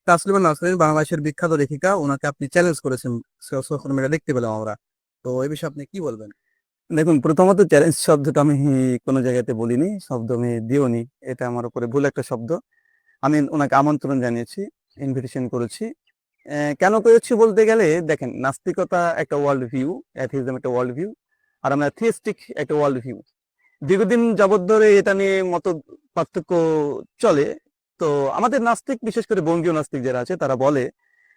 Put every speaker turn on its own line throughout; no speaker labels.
তাসলিমা নাসরিন বাংলাদেশের বিখ্যাত লেখিকা, ওনাকে আপনি চ্যালেঞ্জ করেছেন সোশ্যাল মিডিয়া দেখতে পেলাম আমরা। তো এই বিষয়ে আপনি কি বলবেন?
দেখুন, প্রথমত চ্যালেঞ্জ শব্দটা আমি কোনো জায়গাতে বলিনি, শব্দ আমি দিওনি। এটা আমার উপরে ভুল একটা শব্দ। আমি ওনাকে আমন্ত্রণ জানিয়েছি, ইনভিটেশন করেছি। কেন করেছি বলতে গেলে, দেখেন, নাস্তিকতা একটা ওয়ার্ল্ড ভিউ, অ্যাথিজম একটা ওয়ার্ল্ড ভিউ, আর আমরা থিয়েস্টিক একটা ওয়ার্ল্ড ভিউ। দীর্ঘদিন যাবৎ ধরে এটা নিয়ে মত পার্থক্য চলে। তো আমাদের নাস্তিক, বিশেষ করে বঙ্গীয় নাস্তিক যারা আছে, তারা বলে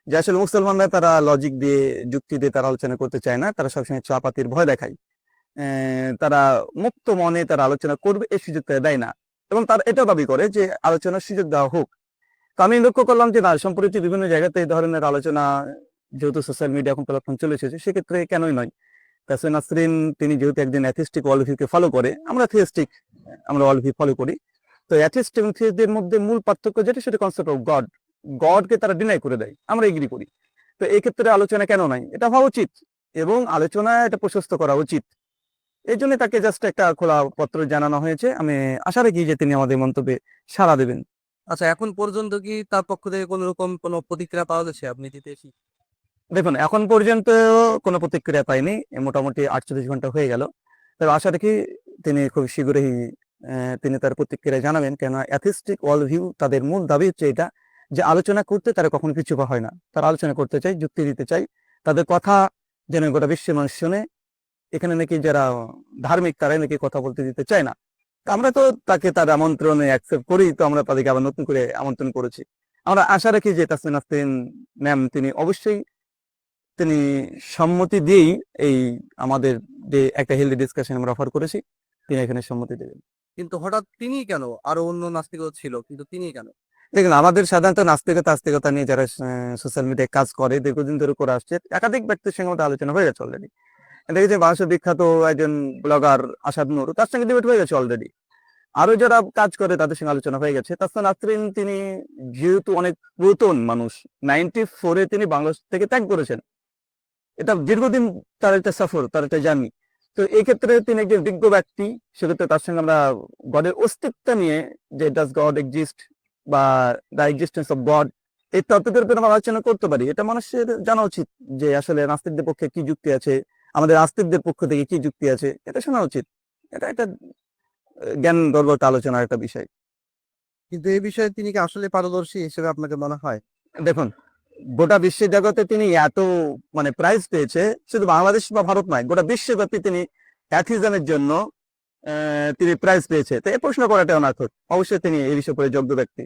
যে আসলে মুসলমানরা তারা লজিক দিয়ে, যুক্তি দিয়ে তারা আলোচনা করতে চায় না, তারা সবসময় চাপাতির ভয় দেখায়। তারা মুক্ত মনে তারা আলোচনা করবে এই সুযোগ তারা দেয় না, এবং তারা এটাও দাবি করে যে আলোচনার সুযোগ দেওয়া হোক। তো আমি লক্ষ্য করলাম যে না, সম্প্রতি বিভিন্ন জায়গাতে এই ধরনের আলোচনা, যেহেতু সোশ্যাল মিডিয়া এখন প্ল্যাটফর্ম চলে এসেছে, সেক্ষেত্রে কেনই নয়। তাসলিমা নাসরিন তিনি যেহেতু একজন অ্যাথিস্টিক ওয়ার্ল্ড ভিউকে ফলো করে, আমরা থিয়েস্টিক, আমরা ওয়ার্ল্ড ভিউ ফলো করি। তো অ্যাথিস্ট এবং থিয়েস্টদের মধ্যে মূল পার্থক্য যেটা, সেটা কনসেপ্ট অফ গড। গডকে তারা ডিনাই করে দেয়, আমরা এগ্রি করি। তো এই ক্ষেত্রে আলোচনা কেন নাই, এটা হওয়া উচিত, এবং আলোচনা এটা প্রশস্ত করা উচিত। এই জন্য তাকে জাস্ট একটা খোলা পত্র জানানো হয়েছে। আমি আশা রাখি যে তিনি আমাদের মন্তব্যে সাড়া দেবেন।
আচ্ছা, এখন পর্যন্ত কি তার পক্ষ থেকে কোনো রকম কোনো প্রতিক্রিয়া পাওয়া গেছে আপনি দিতে এসে?
দেখুন, এখন পর্যন্ত কোনো প্রতিক্রিয়া পাইনি। মোটামুটি 48 ঘন্টা হয়ে গেল। তবে আশা রাখি তিনি খুব শীঘ্রই তিনি তার প্রতিক্রিয়া জানাবেন। কেন, অ্যাথিস্টিক ওয়ার্ল্ড ভিউ তাদের মূল দাবি হচ্ছে এটা, যে আলোচনা করতে তারা কখনো কিছু হয় না। তারা আলোচনা করতে চায়, যুক্তি দিতে চায়, তাদের কথা যেন গোটা বিশ্বের মানুষ শোনে। এখানে নাকি যারা ধার্মিক, তারাই নাকি কথা বলতে দিতে চায় না। তো আমরা তো তাকে তার আমন্ত্রণে অ্যাকসেপ্ট করি, তো আমরা তাদেরকে আবার নতুন করে আমন্ত্রণ করেছি। আমরা আশা রাখি যে তাসলিমা নাসরিন ম্যাম তিনি অবশ্যই তিনি সম্মতি দিয়েই এই আমাদের যে একটা হেলদি ডিসকাশন আমরা অফার করেছি, তিনি এখানে সম্মতি দেবেন।
কিন্তু হঠাৎ তিনি কেন? আরো অন্য নাস্তিকও ছিল, কিন্তু তিনি কেন?
দেখুন, আমাদের সাধারণত নাস্তিকতা আস্তিকতা নিয়ে যারা সোশ্যাল মিডিয়ায় কাজ করে, দীর্ঘদিন ধরে করে আসছে, একাধিক ব্যক্তির সঙ্গে আমাদের আলোচনা হয়ে গেছে অলরেডি। দেখেছি বাংলাদেশের বিখ্যাত একজন ব্লগার আসাদ নূর, তার সঙ্গে ডিবেট হয়ে গেছে অলরেডি। আরো যারা কাজ করে তাদের সঙ্গে আলোচনা হয়ে গেছে। তাছাড়া নাসরিন তিনি যেহেতু অনেক পুরাতন মানুষ, 94-এ তিনি বাংলাদেশ থেকে ত্যাগ করেছেন। এটা দীর্ঘদিন তার একটা সফর, তার একটা জার্নি। তো এই ক্ষেত্রে তিনি একজন বিজ্ঞ ব্যক্তি। সেক্ষেত্রে তার সঙ্গে আমরা গডের অস্তিত্ব নিয়ে, যে ডাজ গড এক্সিস্ট বা দ্য এক্সিস্টেন্স অফ গড, এই তত্ত্বের উপর আমরা আলোচনা করতে পারি। এটা মানুষের জানা উচিত যে আসলে নাস্তিকদের পক্ষে কি যুক্তি আছে, আমাদের আস্তিকদের পক্ষ থেকে কি যুক্তি আছে, এটা শোনা উচিত। এটা একটা জ্ঞান গর্ভত আলোচনার একটা বিষয়।
কিন্তু এই বিষয়ে তিনি কি আসলে পারদর্শী হিসেবে আপনাকে মনে হয়?
দেখুন, গোটা বিশ্বের জগতে তিনি এত প্রাইজ পেয়েছে, শুধু বাংলাদেশ বা ভারত নয়, গোটা বিশ্বব্যাপী তিনি অ্যাথিজমের জন্য তিনি প্রাইজ পেয়েছে। তো এই প্রশ্ন করাটা অনার্থক। অবশ্যই তিনি এই বিষয়ে যোগ্য ব্যক্তি।